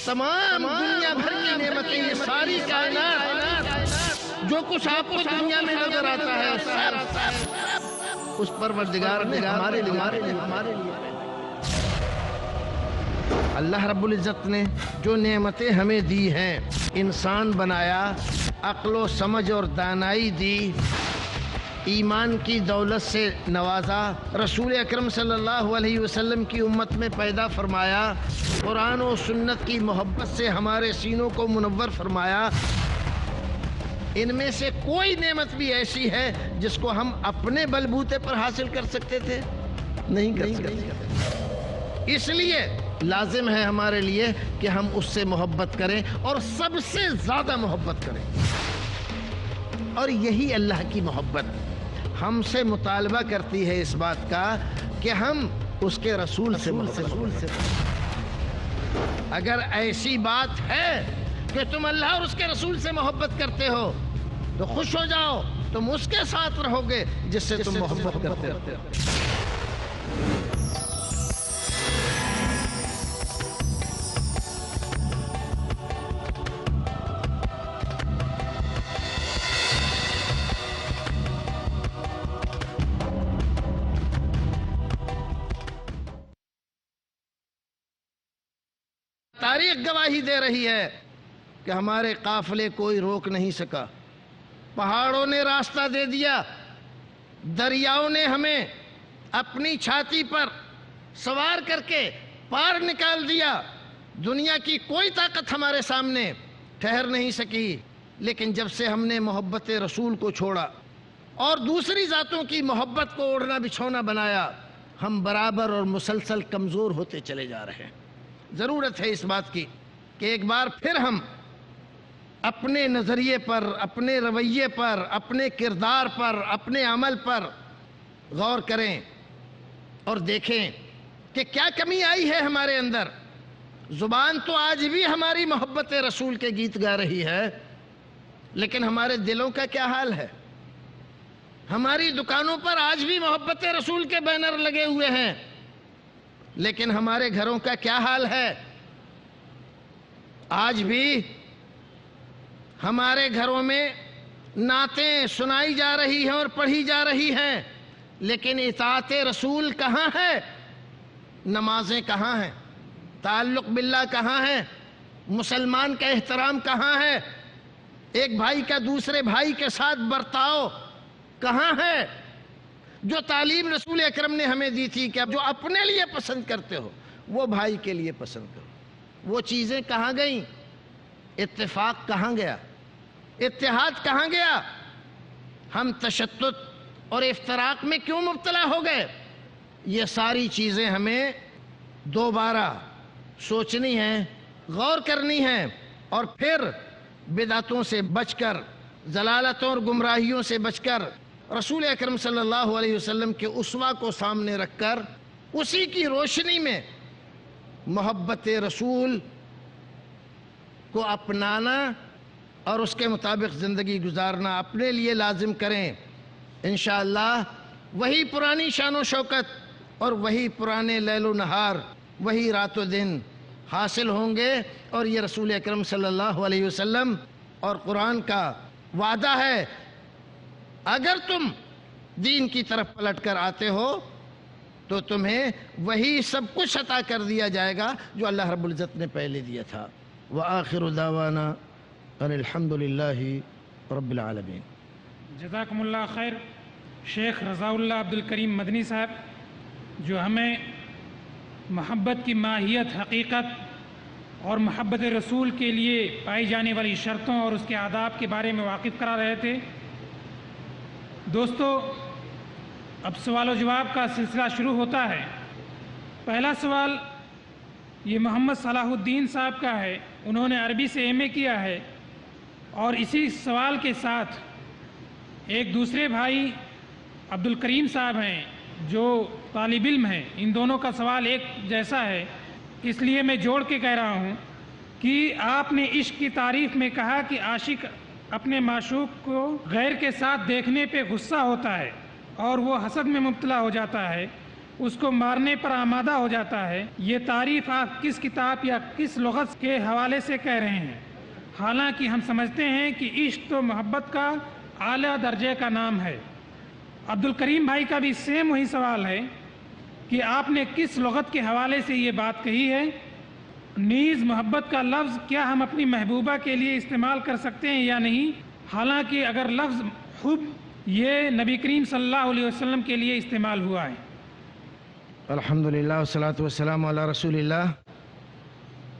تمام دنیا بھر کی نعمتیں، یہ ساری کائنات، جو کچھ آپ کو دنیا میں نظر آتا ہے اس پروردگار نے ہمارے لیے اللہ رب العزت نے جو نعمتیں ہمیں دی ہیں، انسان بنایا، عقل و سمجھ اور دانائی دی، ایمان کی دولت سے نوازا، رسول اکرم صلی اللہ علیہ وسلم کی امت میں پیدا فرمایا، قرآن و سنت کی محبت سے ہمارے سینوں کو منور فرمایا، ان میں سے کوئی نعمت بھی ایسی ہے جس کو ہم اپنے بلبوتے پر حاصل کر سکتے تھے؟ نہیں کر سکتے۔ اس لیے لازم ہے ہمارے لیے کہ ہم اس سے محبت کریں اور سب سے زیادہ محبت کریں، اور یہی اللہ کی محبت ہم سے مطالبہ کرتی ہے اس بات کا کہ ہم اس کے رسول سے اگر ایسی بات ہے کہ تم اللہ اور اس کے رسول سے محبت کرتے ہو تو خوش ہو جاؤ، تم اس کے ساتھ رہو گے جس سے تم محبت کرتے ہو۔ تاریخ گواہی دے رہی ہے کہ ہمارے قافلے کوئی روک نہیں سکا، پہاڑوں نے راستہ دے دیا، دریاؤں نے ہمیں اپنی چھاتی پر سوار کر کے پار نکال دیا، دنیا کی کوئی طاقت ہمارے سامنے ٹھہر نہیں سکی، لیکن جب سے ہم نے محبت رسول کو چھوڑا اور دوسری ذاتوں کی محبت کو اوڑھنا بچھونا بنایا، ہم برابر اور مسلسل کمزور ہوتے چلے جا رہے ہیں۔ ضرورت ہے اس بات کی کہ ایک بار پھر ہم اپنے نظریے پر، اپنے رویے پر، اپنے کردار پر، اپنے عمل پر غور کریں اور دیکھیں کہ کیا کمی آئی ہے ہمارے اندر۔ زبان تو آج بھی ہماری محبت رسول کے گیت گا رہی ہے، لیکن ہمارے دلوں کا کیا حال ہے؟ ہماری دکانوں پر آج بھی محبت رسول کے بینر لگے ہوئے ہیں، لیکن ہمارے گھروں کا کیا حال ہے؟ آج بھی ہمارے گھروں میں نعتیں سنائی جا رہی ہیں اور پڑھی جا رہی ہیں، لیکن اطاعت رسول کہاں ہے؟ نمازیں کہاں ہیں؟ تعلق باللہ کہاں ہے؟ مسلمان کا احترام کہاں ہے؟ ایک بھائی کا دوسرے بھائی کے ساتھ برتاؤ کہاں ہے؟ جو تعلیم رسول اکرم نے ہمیں دی تھی کہ جو اپنے لیے پسند کرتے ہو وہ بھائی کے لیے پسند کرو، وہ چیزیں کہاں گئیں؟ اتفاق کہاں گیا؟ اتحاد کہاں گیا؟ ہم تشدد اور افتراق میں کیوں مبتلا ہو گئے؟ یہ ساری چیزیں ہمیں دوبارہ سوچنی ہیں، غور کرنی ہیں، اور پھر بدعتوں سے بچ کر، ضلالتوں اور گمراہیوں سے بچ کر، رسول اکرم صلی اللہ علیہ وسلم کے اسوہ کو سامنے رکھ کر اسی کی روشنی میں محبت رسول کو اپنانا اور اس کے مطابق زندگی گزارنا اپنے لیے لازم کریں۔ انشاءاللہ وہی پرانی شان و شوکت اور وہی پرانے لیل و نہار، وہی رات و دن حاصل ہوں گے، اور یہ رسول اکرم صلی اللہ علیہ وسلم اور قرآن کا وعدہ ہے، اگر تم دین کی طرف پلٹ کر آتے ہو تو تمہیں وہی سب کچھ عطا کر دیا جائے گا جو اللہ رب العزت نے پہلے دیا تھا۔ وآخر دعوانا ان الحمد للہ رب العالمین۔ جزاکم اللہ خیر شیخ رضا اللہ عبد الکریم مدنی صاحب، جو ہمیں محبت کی ماہیت، حقیقت اور محبت رسول کے لیے پائی جانے والی شرطوں اور اس کے آداب کے بارے میں واقف کرا رہے تھے۔ دوستو، اب سوال و جواب کا سلسلہ شروع ہوتا ہے۔ پہلا سوال یہ محمد صلاح الدین صاحب کا ہے، انہوں نے عربی سے ایم اے کیا ہے، اور اسی سوال کے ساتھ ایک دوسرے بھائی عبد الکریم صاحب ہیں جو طالب علم ہیں، ان دونوں کا سوال ایک جیسا ہے، اس لیے میں جوڑ کے کہہ رہا ہوں کہ آپ نے عشق کی تعریف میں کہا کہ عاشق اپنے معشوق کو غیر کے ساتھ دیکھنے پہ غصہ ہوتا ہے اور وہ حسد میں مبتلا ہو جاتا ہے، اس کو مارنے پر آمادہ ہو جاتا ہے۔ یہ تعریف آپ کس کتاب یا کس لغت کے حوالے سے کہہ رہے ہیں؟ حالانکہ ہم سمجھتے ہیں کہ عشق تو محبت کا اعلیٰ درجے کا نام ہے۔ عبد الکریم بھائی کا بھی سیم وہی سوال ہے کہ آپ نے کس لغت کے حوالے سے یہ بات کہی ہے؟ نیز محبت کا لفظ کیا ہم اپنی محبوبہ کے لیے استعمال کر سکتے ہیں یا نہیں؟ حالانکہ اگر لفظ حب یہ نبی کریم صلی اللہ علیہ وسلم کے لیے استعمال ہوا ہے۔ الحمدللہ والصلاۃ والسلام علی رسول اللہ۔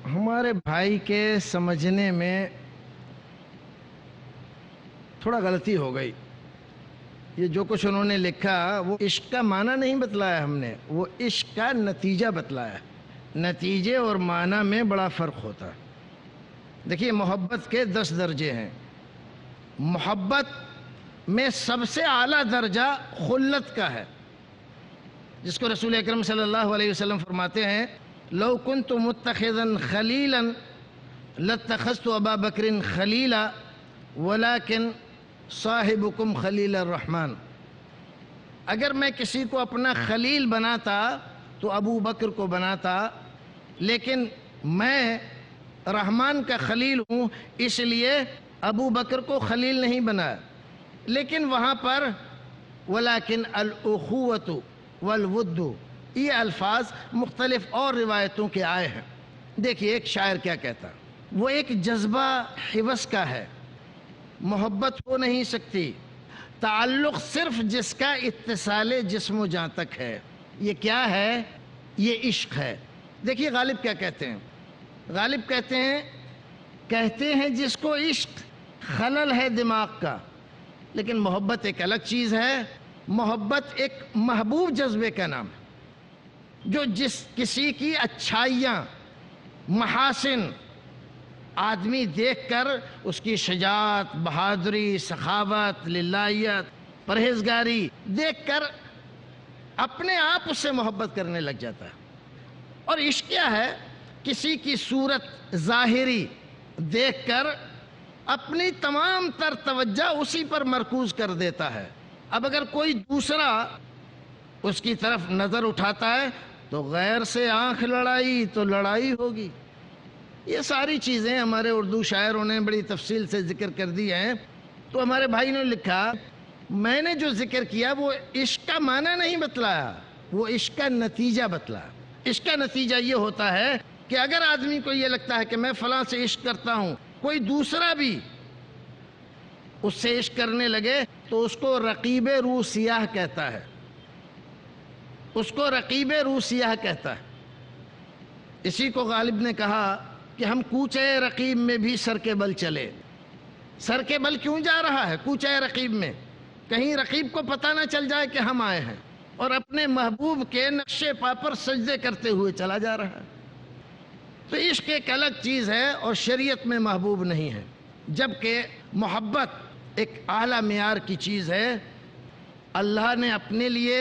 ہمارے بھائی کے سمجھنے میں تھوڑا غلطی ہو گئی۔ یہ جو کچھ انہوں نے لکھا وہ عشق کا معنی نہیں بتلایا ہم نے، وہ عشق کا نتیجہ بتلایا۔ نتیجے اور معنی میں بڑا فرق ہوتا ہے۔ دیکھیے محبت کے 10 درجے ہیں۔ محبت میں سب سے اعلیٰ درجہ خلت کا ہے، جس کو رسول اکرم صلی اللہ علیہ وسلم فرماتے ہیں لو کنت متخذا خلیلا لاتخذت ابا بکر خلیلا ولکن صاحبکم خلیل الرحمن۔ اگر میں کسی کو اپنا خلیل بناتا تو ابو بکر کو بناتا، لیکن میں رحمان کا خلیل ہوں اس لیے ابو بکر کو خلیل نہیں بنایا۔ لیکن وہاں پر ولیکن الاخوۃ والود یہ الفاظ مختلف اور روایتوں کے آئے ہیں۔ دیکھیے ایک شاعر کیا کہتا، وہ ایک جذبہ حوث کا ہے، محبت ہو نہیں سکتی، تعلق صرف جس کا اتصال جسم و جاں تک ہے۔ یہ کیا ہے؟ یہ عشق ہے۔ دیکھیے غالب کیا کہتے ہیں، غالب کہتے ہیں جس کو عشق خلل ہے دماغ کا، لیکن محبت ایک الگ چیز ہے۔ محبت ایک محبوب جذبے کا نام ہے، جو کسی کی اچھائیاں محاسن آدمی دیکھ کر اس کی شجاعت، بہادری، سخاوت، للہیت، پرہیزگاری دیکھ کر اپنے آپ اس سے محبت کرنے لگ جاتا ہے۔ اور عشق کیا ہے؟ کسی کی صورت ظاہری دیکھ کر اپنی تمام تر توجہ اسی پر مرکوز کر دیتا ہے۔ اب اگر کوئی دوسرا اس کی طرف نظر اٹھاتا ہے تو غیر سے آنکھ لڑائی تو لڑائی ہوگی۔ یہ ساری چیزیں ہمارے اردو شاعروں نے بڑی تفصیل سے ذکر کر دی ہیں۔ تو ہمارے بھائی نے لکھا میں نے جو ذکر کیا وہ عشق کا معنی نہیں بتلایا، وہ عشق کا نتیجہ بتلایا۔ عشق کا نتیجہ یہ ہوتا ہے کہ اگر آدمی کو یہ لگتا ہے کہ میں فلاں سے عشق کرتا ہوں، کوئی دوسرا بھی اس سے عشق کرنے لگے تو اس کو رقیب روح سیاہ کہتا ہے، اس کو رقیب روح سیاہ کہتا ہے۔ اسی کو غالب نے کہا کہ ہم کوچے رقیب میں بھی سر کے بل چلے۔ سر کے بل کیوں جا رہا ہے کوچے رقیب میں؟ کہیں رقیب کو پتہ نہ چل جائے کہ ہم آئے ہیں، اور اپنے محبوب کے نقشے پا پر سجدے کرتے ہوئے چلا جا رہا ہے۔ تو عشق ایک الگ چیز ہے اور شریعت میں محبوب نہیں ہے، جبکہ محبت ایک اعلیٰ معیار کی چیز ہے۔ اللہ نے اپنے لیے،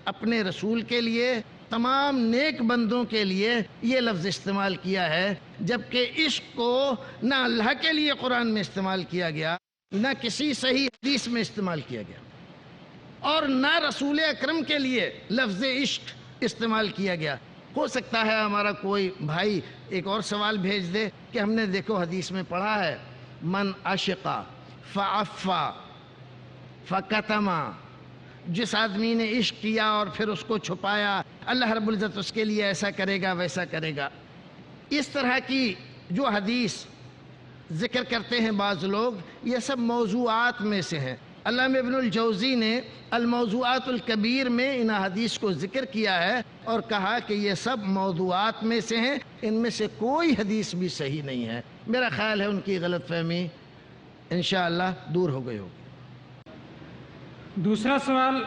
اپنے رسول کے لیے، تمام نیک بندوں کے لیے یہ لفظ استعمال کیا ہے، جبکہ عشق کو نہ اللہ کے لیے قرآن میں استعمال کیا گیا، نہ کسی صحیح حدیث میں استعمال کیا گیا، اور نہ رسول اکرم کے لیے لفظ عشق استعمال کیا گیا۔ ہو سکتا ہے ہمارا کوئی بھائی ایک اور سوال بھیج دے کہ ہم نے دیکھو حدیث میں پڑھا ہے من عشقا فعفا فکتما، جس آدمی نے عشق کیا اور پھر اس کو چھپایا اللہ رب العزت اس کے لیے ایسا کرے گا ویسا کرے گا۔ اس طرح کی جو حدیث ذکر کرتے ہیں بعض لوگ، یہ سب موضوعات میں سے ہیں۔ علامہ ابن الجوزی نے الموضوعات الکبیر میں ان حدیث کو ذکر کیا ہے اور کہا کہ یہ سب موضوعات میں سے ہیں، ان میں سے کوئی حدیث بھی صحیح نہیں ہے۔ میرا خیال ہے ان کی غلط فہمی انشاءاللہ دور ہو گئی ہوگی۔ دوسرا سوال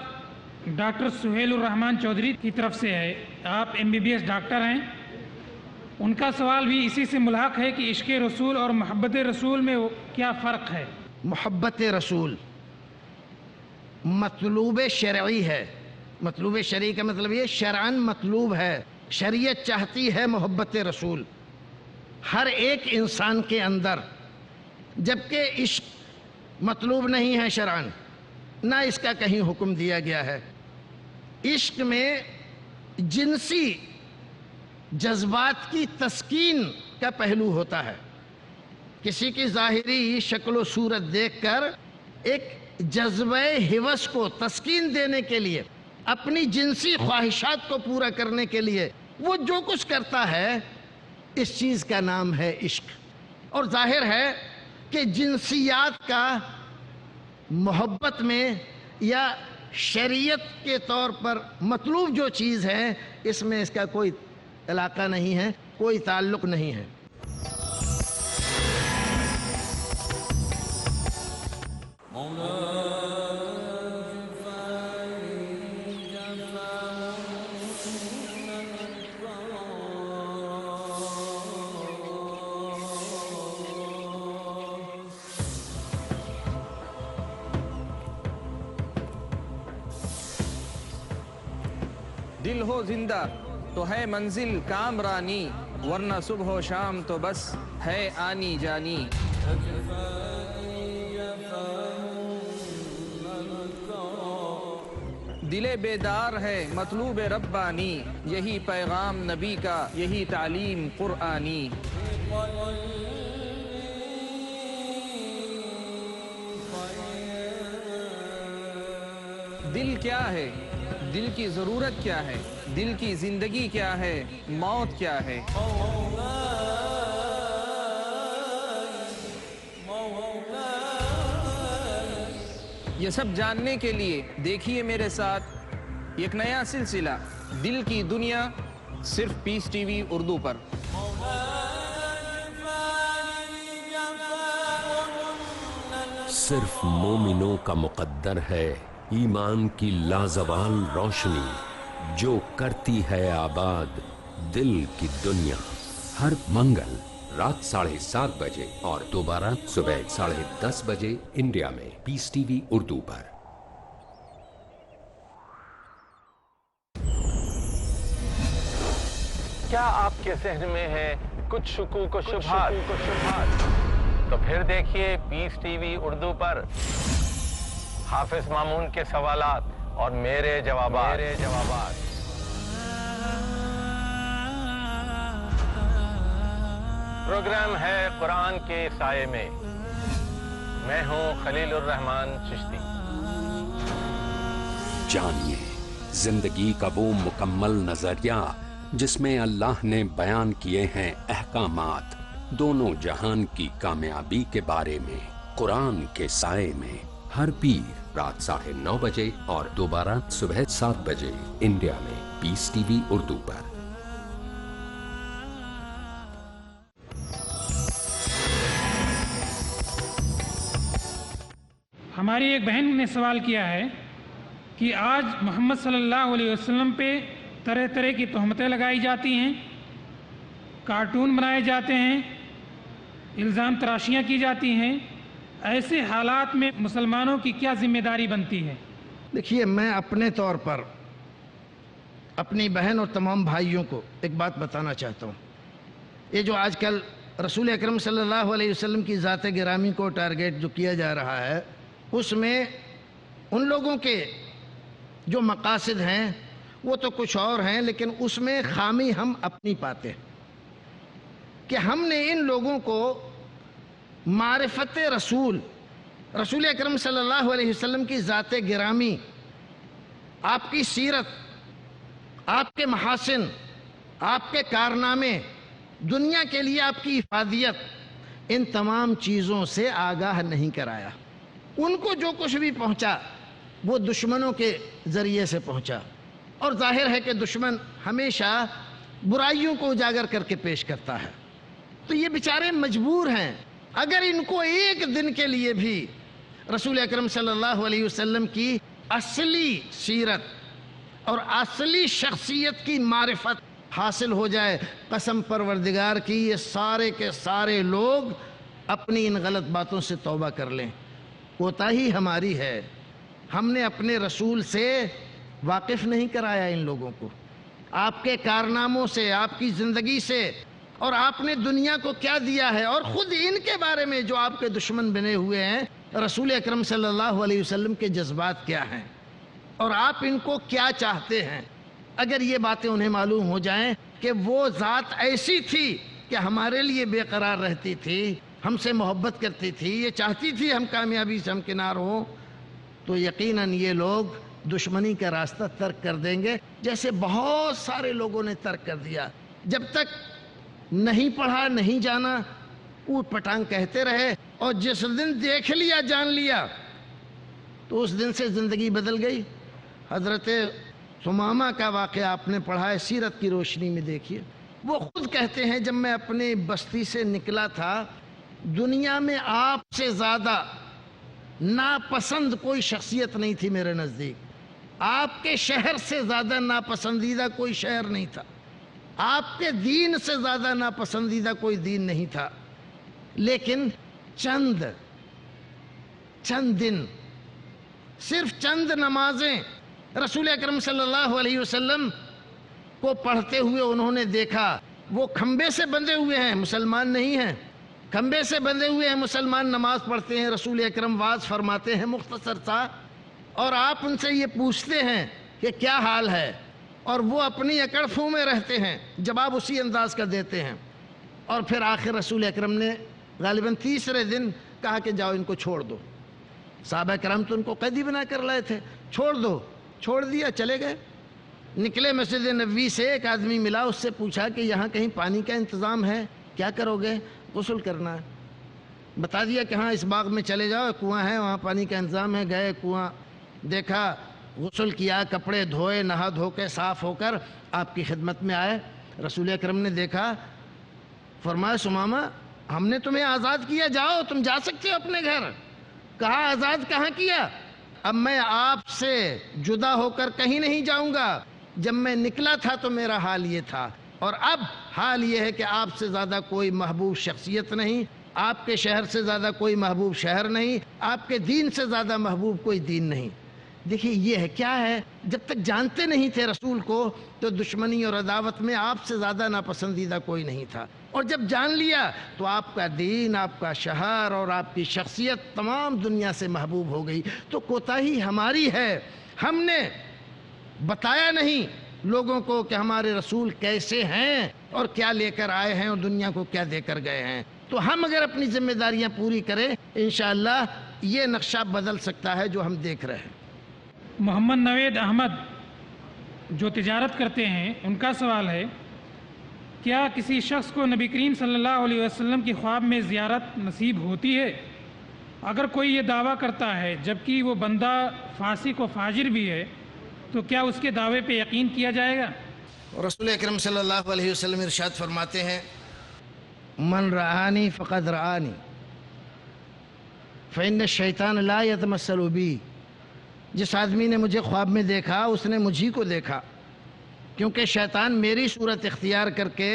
ڈاکٹر سہیل الرحمن چودھری کی طرف سے ہے۔ آپ MBBS ڈاکٹر ہیں، ان کا سوال بھی اسی سے ملحق ہے کہ عشق رسول اور محبت رسول میں کیا فرق ہے؟ محبت رسول مطلوب شرعی ہے۔ مطلوب شرعی کا مطلب یہ شرعاً مطلوب ہے، شریعت چاہتی ہے محبت رسول ہر ایک انسان کے اندر، جبکہ عشق مطلوب نہیں ہے شرعاً، نہ اس کا کہیں حکم دیا گیا ہے۔ عشق میں جنسی جذبات کی تسکین کا پہلو ہوتا ہے۔ کسی کی ظاہری شکل و صورت دیکھ کر ایک جذبہ ہوس کو تسکین دینے کے لیے، اپنی جنسی خواہشات کو پورا کرنے کے لیے وہ جو کچھ کرتا ہے، اس چیز کا نام ہے عشق۔ اور ظاہر ہے کہ جنسیات کا محبت میں یا شریعت کے طور پر مطلوب جو چیز ہے، اس میں اس کا کوئی علاقہ نہیں ہے، کوئی تعلق نہیں ہے۔ دل ہو زندہ تو ہے منزل کامرانی، ورنہ صبح و شام تو بس ہے آنی جانی۔ دل بیدار ہے مطلوب ربانی، یہی پیغام نبی کا، یہی تعلیم قرآنی۔ دل کیا ہے؟ دل کی ضرورت کیا ہے؟ دل کی زندگی کیا ہے؟ موت کیا ہے؟ یہ سب جاننے کے لیے دیکھیے میرے ساتھ ایک نیا سلسلہ، دل کی دنیا، صرف پیس ٹی وی اردو پر۔ صرف مومنوں کا مقدر ہے ایمان کی لازوال روشنی، جو کرتی ہے آباد دل کی دنیا۔ ہر منگل رات 7:30 بجے اور دوبارہ صبح 10:30 بجے انڈیا میں پیس ٹی وی اردو پر۔ کیا آپ کے ذہن میں ہے کچھ شکوک و شبہات؟ تو پھر دیکھیے پیس ٹی وی اردو پر حافظ مامون کے سوالات اور میرے جوابات۔ پروگرام ہے قرآن کے سائے میں۔ میں ہوں خلیل الرحمن چشتی۔ جانیے زندگی کا وہ مکمل نظریہ جس میں اللہ نے بیان کیے ہیں احکامات، دونوں جہان کی کامیابی کے بارے میں، قرآن کے سائے میں، ہر پیر رات 9:30 بجے اور دوبارہ صبح 7 بجے انڈیا میں پیس ٹی وی اردو پر۔ ہماری ایک بہن نے سوال کیا ہے کہ آج محمد صلی اللہ علیہ وسلم پہ طرح طرح کی تہمتیں لگائی جاتی ہیں، کارٹون بنائے جاتے ہیں، الزام تراشیاں کی جاتی ہیں، ایسے حالات میں مسلمانوں کی کیا ذمہ داری بنتی ہے؟ دیکھیے، میں اپنے طور پر اپنی بہن اور تمام بھائیوں کو ایک بات بتانا چاہتا ہوں۔ یہ جو آج کل رسول اکرم صلی اللہ علیہ وسلم کی ذات گرامی کو ٹارگیٹ جو کیا جا رہا ہے، اس میں ان لوگوں کے جو مقاصد ہیں وہ تو کچھ اور ہیں، لیکن اس میں خامی ہم اپنی پاتے ہیں کہ ہم نے ان لوگوں کو معرفت رسول اکرم صلی اللہ علیہ وسلم کی ذات گرامی، آپ کی سیرت، آپ کے محاسن، آپ کے کارنامے، دنیا کے لیے آپ کی افادیت، ان تمام چیزوں سے آگاہ نہیں کرایا۔ ان کو جو کچھ بھی پہنچا وہ دشمنوں کے ذریعے سے پہنچا، اور ظاہر ہے کہ دشمن ہمیشہ برائیوں کو اجاگر کر کے پیش کرتا ہے۔ تو یہ بیچارے مجبور ہیں، اگر ان کو ایک دن کے لیے بھی رسول اکرم صلی اللہ علیہ وسلم کی اصلی سیرت اور اصلی شخصیت کی معرفت حاصل ہو جائے، قسم پروردگار کی یہ سارے کے سارے لوگ اپنی ان غلط باتوں سے توبہ کر لیں۔ کوتاہی ہماری ہے، ہم نے اپنے رسول سے واقف نہیں کرایا ان لوگوں کو، آپ کے کارناموں سے، آپ کی زندگی سے، اور آپ نے دنیا کو کیا دیا ہے، اور خود ان کے بارے میں جو آپ کے دشمن بنے ہوئے ہیں، رسول اکرم صلی اللہ علیہ وسلم کے جذبات کیا ہیں، اور آپ ان کو کیا چاہتے ہیں۔ اگر یہ باتیں انہیں معلوم ہو جائیں کہ وہ ذات ایسی تھی کہ ہمارے لیے بے قرار رہتی تھی، ہم سے محبت کرتی تھی، یہ چاہتی تھی ہم کامیابی سے ہمکنار ہوں، تو یقیناً یہ لوگ دشمنی کا راستہ ترک کر دیں گے، جیسے بہت سارے لوگوں نے ترک کر دیا۔ جب تک نہیں پڑھا، نہیں جانا، اوٹ پٹانگ کہتے رہے، اور جس دن دیکھ لیا، جان لیا، تو اس دن سے زندگی بدل گئی۔ حضرت ثمامہ کا واقعہ آپ نے پڑھا ہے، سیرت کی روشنی میں دیکھیے۔ وہ خود کہتے ہیں جب میں اپنی بستی سے نکلا تھا، دنیا میں آپ سے زیادہ ناپسند کوئی شخصیت نہیں تھی میرے نزدیک، آپ کے شہر سے زیادہ ناپسندیدہ کوئی شہر نہیں تھا، آپ کے دین سے زیادہ ناپسندیدہ کوئی دین نہیں تھا، لیکن چند دن، صرف چند نمازیں رسول اکرم صلی اللہ علیہ وسلم کو پڑھتے ہوئے انہوں نے دیکھا۔ وہ کھمبے سے بندھے ہوئے ہیں، مسلمان نہیں ہیں، کھمبے سے بندھے ہوئے ہیں مسلمان، نماز پڑھتے ہیں، رسول اکرم واعظ فرماتے ہیں مختصر سا، اور آپ ان سے یہ پوچھتے ہیں کہ کیا حال ہے، اور وہ اپنی اکڑ فو میں رہتے ہیں، جواب اسی انداز کا دیتے ہیں۔ اور پھر آخر رسول اکرم نے غالباً تیسرے دن کہا کہ جاؤ ان کو چھوڑ دو۔ صحابہ کرام تو ان کو قیدی بنا کر لائے تھے، چھوڑ دو، چھوڑ دیا، چلے گئے۔ نکلے مسجد نبوی سے، ایک آدمی ملا، اس سے پوچھا کہ یہاں کہیں پانی کا انتظام ہے، کیا کرو گے؟ غسل کرنا ہے۔ بتا دیا کہ ہاں اس باغ میں چلے جاؤ، کنواں ہے، وہاں پانی کا انتظام ہے۔ گئے کنواں دیکھا، غسل کیا، کپڑے دھوئے، نہا دھو کے صاف ہو کر آپ کی خدمت میں آئے۔ رسول اکرم نے دیکھا، فرمایا ثمامہ ہم نے تمہیں آزاد کیا، جاؤ تم جا سکتے ہو اپنے گھر۔ کہا آزاد کہاں کیا؟ اب میں آپ سے جدا ہو کر کہیں نہیں جاؤں گا، جب میں نکلا تھا تو میرا حال یہ تھا، اور اب حال یہ ہے کہ آپ سے زیادہ کوئی محبوب شخصیت نہیں، آپ کے شہر سے زیادہ کوئی محبوب شہر نہیں، آپ کے دین سے زیادہ محبوب کوئی دین نہیں۔ دیکھیے یہ ہے، کیا ہے، جب تک جانتے نہیں تھے رسول کو تو دشمنی اور عداوت میں آپ سے زیادہ ناپسندیدہ کوئی نہیں تھا، اور جب جان لیا تو آپ کا دین، آپ کا شہر اور آپ کی شخصیت تمام دنیا سے محبوب ہو گئی۔ تو کوتاہی ہماری ہے، ہم نے بتایا نہیں لوگوں کو کہ ہمارے رسول کیسے ہیں اور کیا لے کر آئے ہیں اور دنیا کو کیا دے کر گئے ہیں۔ تو ہم اگر اپنی ذمہ داریاں پوری کریں، انشاءاللہ یہ نقشہ بدل سکتا ہے جو ہم دیکھ رہے ہیں۔ محمد نوید احمد جو تجارت کرتے ہیں، ان کا سوال ہے، کیا کسی شخص کو نبی کریم صلی اللہ علیہ وسلم کی خواب میں زیارت نصیب ہوتی ہے؟ اگر کوئی یہ دعویٰ کرتا ہے جبکہ وہ بندہ فاسق و فاجر بھی ہے، تو کیا اس کے دعوے پہ یقین کیا جائے گا؟ رسول اکرم صلی اللہ علیہ وسلم ارشاد فرماتے ہیں، من رآنی فقد رآنی فإن الشیطان لا یتمثل بی۔ جس آدمی نے مجھے خواب میں دیکھا اس نے مجھی کو دیکھا، کیونکہ شیطان میری صورت اختیار کر کے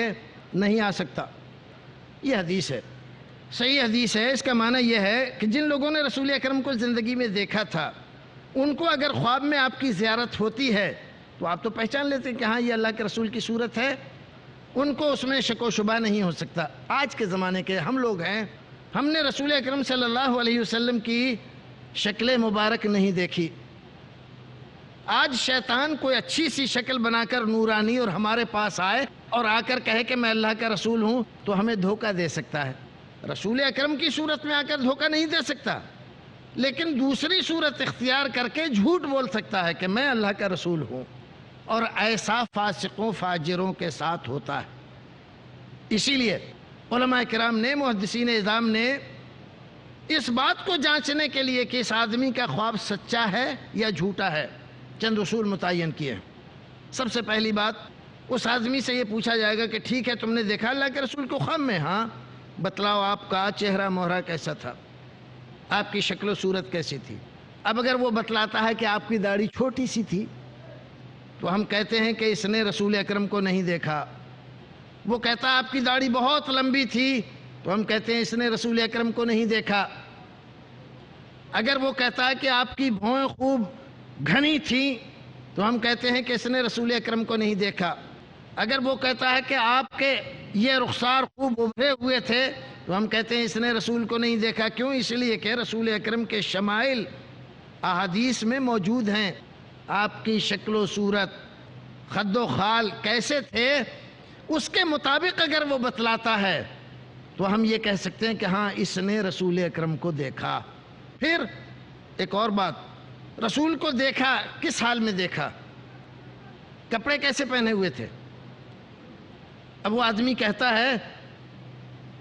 نہیں آ سکتا۔ یہ حدیث ہے، صحیح حدیث ہے۔ اس کا معنی یہ ہے کہ جن لوگوں نے رسول اکرم کو زندگی میں دیکھا تھا، ان کو اگر خواب میں آپ کی زیارت ہوتی ہے تو آپ تو پہچان لیتے ہیں کہ ہاں یہ اللہ کے رسول کی صورت ہے، ان کو اس میں شک و شبہ نہیں ہو سکتا۔ آج کے زمانے کے ہم لوگ ہیں، ہم نے رسول اکرم صلی اللہ علیہ وسلم کی شکل مبارک نہیں دیکھی۔ آج شیطان کوئی اچھی سی شکل بنا کر نورانی اور ہمارے پاس آئے اور آ کر کہے کہ میں اللہ کا رسول ہوں تو ہمیں دھوکہ دے سکتا ہے۔ رسول اکرم کی صورت میں آ کر دھوکہ نہیں دے سکتا، لیکن دوسری صورت اختیار کر کے جھوٹ بول سکتا ہے کہ میں اللہ کا رسول ہوں، اور ایسا فاسقوں فاجروں کے ساتھ ہوتا ہے۔ اسی لیے علماء کرام نے، محدثین اعظام نے اس بات کو جانچنے کے لیے کہ اس آدمی کا خواب سچا ہے یا جھوٹا ہے، چند اصول متعین کیے ہیں۔ سب سے پہلی بات، اس آدمی سے یہ پوچھا جائے گا کہ ٹھیک ہے تم نے دیکھا اللہ کے رسول کو خواب میں؟ ہاں، بتلاؤ آپ کا چہرہ مہرہ کیسا تھا، آپ کی شکل و صورت کیسی تھی؟ اب اگر وہ بتلاتا ہے کہ آپ کی داڑھی چھوٹی سی تھی تو ہم کہتے ہیں کہ اس نے رسول اکرم کو نہیں دیکھا۔ وہ کہتا ہے آپ کی داڑھی بہت لمبی تھی تو ہم کہتے ہیں اس نے رسول اکرم کو نہیں دیکھا۔ اگر وہ کہتا ہے کہ آپ کی بھویں خوب گھنی تھیں تو ہم کہتے ہیں کہ اس نے رسول اکرم کو نہیں دیکھا۔ اگر وہ کہتا ہے کہ آپ کے یہ رخسار خوب ابھرے ہوئے تھے تو ہم کہتے ہیں اس نے رسول کو نہیں دیکھا۔ کیوں؟ اس لیے کہ رسول اکرم کے شمائل احادیث میں موجود ہیں۔ آپ کی شکل و صورت خد و خال کیسے تھے، اس کے مطابق اگر وہ بتلاتا ہے تو ہم یہ کہہ سکتے ہیں کہ ہاں اس نے رسول اکرم کو دیکھا۔ پھر ایک اور بات، رسول کو دیکھا کس حال میں دیکھا، کپڑے کیسے پہنے ہوئے تھے؟ اب وہ آدمی کہتا ہے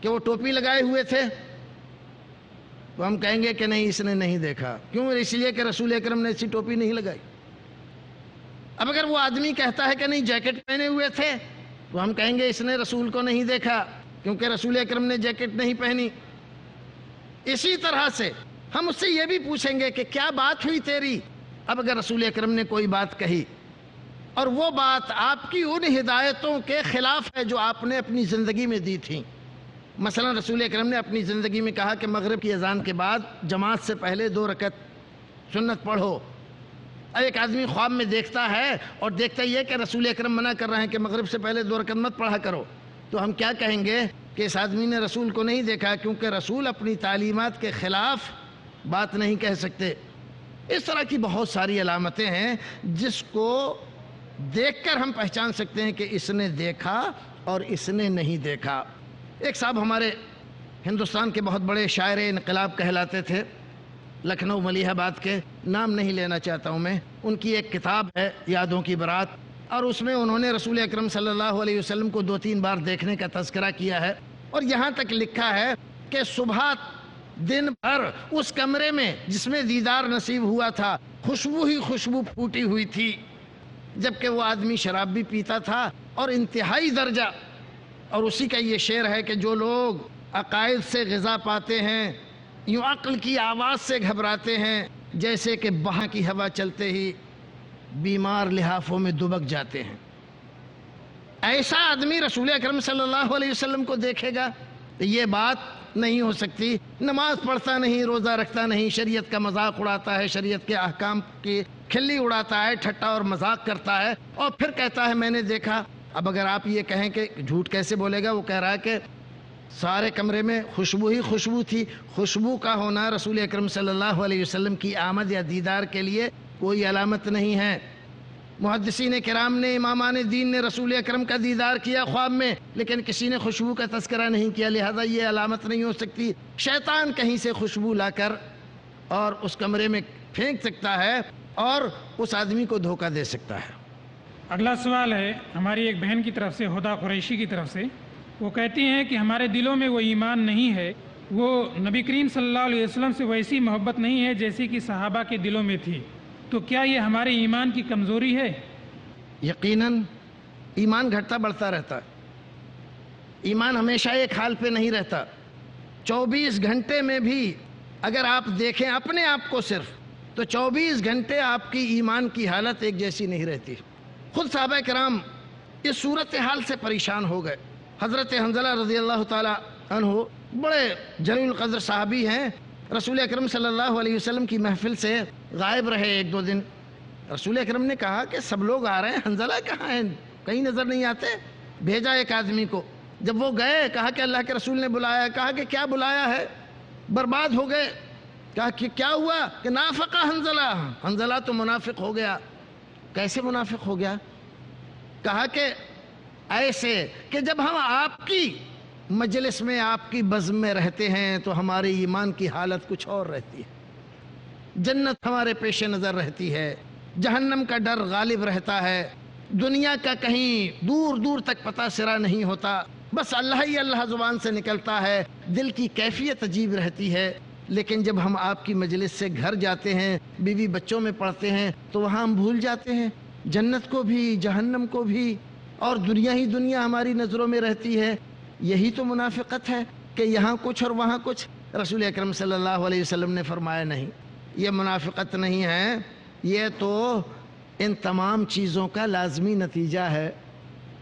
کہ وہ ٹوپی لگائے ہوئے تھے تو ہم کہیں گے کہ نہیں، اس نے نہیں دیکھا۔ کیوں؟ اس لیے کہ رسول اکرم نے ایسی ٹوپی نہیں لگائی۔ اب اگر وہ آدمی کہتا ہے کہ نہیں، جیکٹ پہنے ہوئے تھے تو ہم کہیں گے اس نے رسول کو نہیں دیکھا، کیونکہ رسول اکرم نے جیکٹ نہیں پہنی۔ اسی طرح سے ہم اس سے یہ بھی پوچھیں گے کہ کیا بات ہوئی تیری؟ اب اگر رسول اکرم نے کوئی بات کہی اور وہ بات آپ کی ان ہدایتوں کے خلاف ہے جو آپ نے اپنی زندگی میں دی تھیں، مثلا رسول اکرم نے اپنی زندگی میں کہا کہ مغرب کی اذان کے بعد جماعت سے پہلے 2 رکعت سنت پڑھو۔ اب ایک آدمی خواب میں دیکھتا ہے اور دیکھتا یہ کہ رسول اکرم منع کر رہے ہیں کہ مغرب سے پہلے 2 رکعت مت پڑھا کرو، تو ہم کیا کہیں گے کہ اس آدمی نے رسول کو نہیں دیکھا، کیونکہ رسول اپنی تعلیمات کے خلاف بات نہیں کہہ سکتے۔ اس طرح کی بہت ساری علامتیں ہیں جس کو دیکھ کر ہم پہچان سکتے ہیں کہ اس نے دیکھا اور اس نے نہیں دیکھا۔ ایک صاحب ہمارے ہندوستان کے بہت بڑے شاعر انقلاب کہلاتے تھے، لکھنؤ ملیح آباد کے، نام نہیں لینا چاہتا ہوں میں۔ ان کی ایک کتاب ہے یادوں کی برات، اور اس میں انہوں نے رسول اکرم صلی اللہ علیہ وسلم کو 2-3 بار دیکھنے کا تذکرہ کیا ہے، اور یہاں تک لکھا ہے کہ صبح دن بھر اس کمرے میں جس میں دیدار نصیب ہوا تھا خوشبو ہی خوشبو پھوٹی ہوئی تھی، جبکہ وہ آدمی شراب بھی پیتا تھا اور انتہائی درجہ۔ اور اسی کا یہ شعر ہے کہ جو لوگ عقائد سے غذا پاتے ہیں یوں عقل کی آواز سے گھبراتے ہیں، جیسے کہ بہاں کی ہوا چلتے ہی بیمار لحافوں میں دبک جاتے ہیں۔ ایسا آدمی رسول اکرم صلی اللہ علیہ وسلم کو دیکھے گا؟ یہ بات نہیں ہو سکتی۔ نماز پڑھتا نہیں، روزہ رکھتا نہیں، شریعت کا مذاق اڑاتا ہے، شریعت کے احکام کی کھلی اڑاتا ہے، ٹھٹا اور مذاق کرتا ہے، اور پھر کہتا ہے میں نے دیکھا۔ اب اگر آپ یہ کہیں کہ جھوٹ کیسے بولے گا، وہ کہہ رہا ہے کہ سارے کمرے میں خوشبو ہی خوشبو تھی۔ خوشبو کا ہونا رسول اکرم صلی اللہ علیہ وسلم کی آمد یا دیدار کے لیے کوئی علامت نہیں ہے۔ محدثین کرام نے، امامان دین نے رسول اکرم کا دیدار کیا خواب میں، لیکن کسی نے خوشبو کا تذکرہ نہیں کیا، لہذا یہ علامت نہیں ہو سکتی۔ شیطان کہیں سے خوشبو لا کر اور اس کمرے میں پھینک سکتا ہے اور اس آدمی کو دھوکہ دے سکتا ہے۔ اگلا سوال ہے ہماری ایک بہن کی طرف سے، ہدا قریشی کی طرف سے۔ وہ کہتی ہیں کہ ہمارے دلوں میں وہ ایمان نہیں ہے، وہ نبی کریم صلی اللہ علیہ وسلم سے ویسی محبت نہیں ہے جیسی کہ صحابہ کے دلوں میں تھی، تو کیا یہ ہمارے ایمان کی کمزوری ہے؟ یقیناً ایمان گھٹتا بڑھتا رہتا ہے، ایمان ہمیشہ ایک حال پہ نہیں رہتا۔ 24 گھنٹے میں بھی اگر آپ دیکھیں اپنے آپ کو صرف، تو 24 گھنٹے آپ کی ایمان کی حالت ایک جیسی نہیں رہتی۔ خود صحابہ کرام اس صورتحال سے پریشان ہو گئے۔ حضرت حنظلہ رضی اللہ تعالی عنہ بڑے جلیل القدر صحابی ہیں، رسول اکرم صلی اللہ علیہ وسلم کی محفل سے غائب رہے 1-2 دن۔ رسول اکرم نے کہا کہ سب لوگ آ رہے ہیں، حنظلہ کہاں ہیں، کہیں نظر نہیں آتے؟ بھیجا ایک آدمی کو۔ جب وہ گئے، کہا کہ اللہ کے رسول نے بلایا۔ کہا کہ کیا بلایا ہے؟ برباد ہو گئے۔ کہا کہ کیا ہوا؟ کہ نافقہ حنظلہ، حنظلہ تو منافق ہو گیا۔ کیسے منافق ہو گیا؟ کہا کہ ایسے کہ جب ہم آپ کی مجلس میں، آپ کی بزم میں رہتے ہیں تو ہمارے ایمان کی حالت کچھ اور رہتی ہے، جنت ہمارے پیش نظر رہتی ہے، جہنم کا ڈر غالب رہتا ہے، دنیا کا کہیں دور دور تک پتہ سرا نہیں ہوتا، بس اللہ ہی اللہ زبان سے نکلتا ہے، دل کی کیفیت عجیب رہتی ہے۔ لیکن جب ہم آپ کی مجلس سے گھر جاتے ہیں، بیوی بچوں میں پڑھتے ہیں، تو وہاں ہم بھول جاتے ہیں جنت کو بھی، جہنم کو بھی، اور دنیا ہی دنیا ہماری نظروں میں رہتی ہے۔ یہی تو منافقت ہے کہ یہاں کچھ اور وہاں کچھ۔ رسول اکرم صلی اللہ علیہ وسلم نے فرمایا نہیں، یہ منافقت نہیں ہے، یہ تو ان تمام چیزوں کا لازمی نتیجہ ہے۔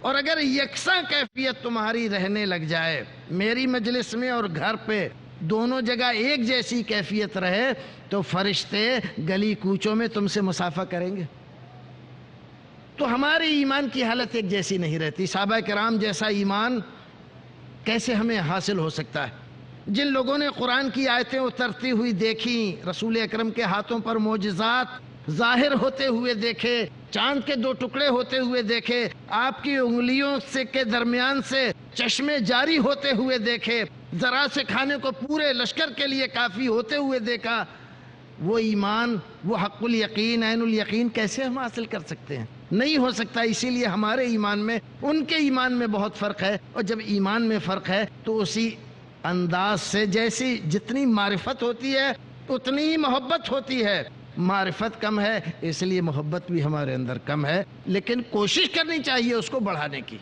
اور اگر یکساں کیفیت تمہاری رہنے لگ جائے، میری مجلس میں اور گھر پہ دونوں جگہ ایک جیسی کیفیت رہے، تو فرشتے گلی کوچوں میں تم سے مصافحہ کریں گے۔ تو ہماری ایمان کی حالت ایک جیسی نہیں رہتی۔ صحابہ کرام جیسا ایمان کیسے ہمیں حاصل ہو سکتا ہے؟ جن لوگوں نے قرآن کی آیتیں اترتی ہوئی دیکھیں، رسول اکرم کے ہاتھوں پر معجزات ظاہر ہوتے ہوئے دیکھے، چاند کے 2 ٹکڑے ہوتے ہوئے دیکھے، آپ کی انگلیوں سے کے درمیان سے چشمے جاری ہوتے ہوئے دیکھے، ذرا سے کھانے کو پورے لشکر کے لیے کافی ہوتے ہوئے دیکھا، وہ ایمان، وہ حق الیقین، عین الیقین کیسے ہم حاصل کر سکتے ہیں؟ نہیں ہو سکتا۔ اسی لیے ہمارے ایمان میں ان کے ایمان میں بہت فرق ہے، اور جب ایمان میں فرق ہے تو اسی انداز سے جیسی جتنی معرفت ہوتی ہے اتنی ہی محبت ہوتی ہے۔ معرفت کم ہے اس لیے محبت بھی ہمارے اندر کم ہے، لیکن کوشش کرنی چاہیے اس کو بڑھانے کی۔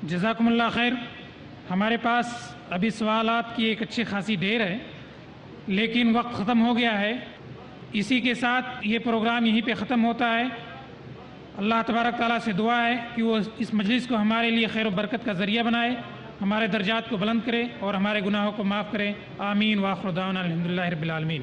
جزاکم اللہ خیر۔ ہمارے پاس ابھی سوالات کی ایک اچھی خاصی ڈھیر ہے، لیکن وقت ختم ہو گیا ہے۔ اسی کے ساتھ یہ پروگرام یہیں پہ ختم ہوتا ہے۔ اللہ تبارک تعالیٰ سے دعا ہے کہ وہ اس مجلس کو ہمارے لیے خیر و برکت کا ذریعہ بنائے، ہمارے درجات کو بلند کرے اور ہمارے گناہوں کو معاف کرے۔ آمین۔ وآخر دعوانا الحمدللہ رب العالمین۔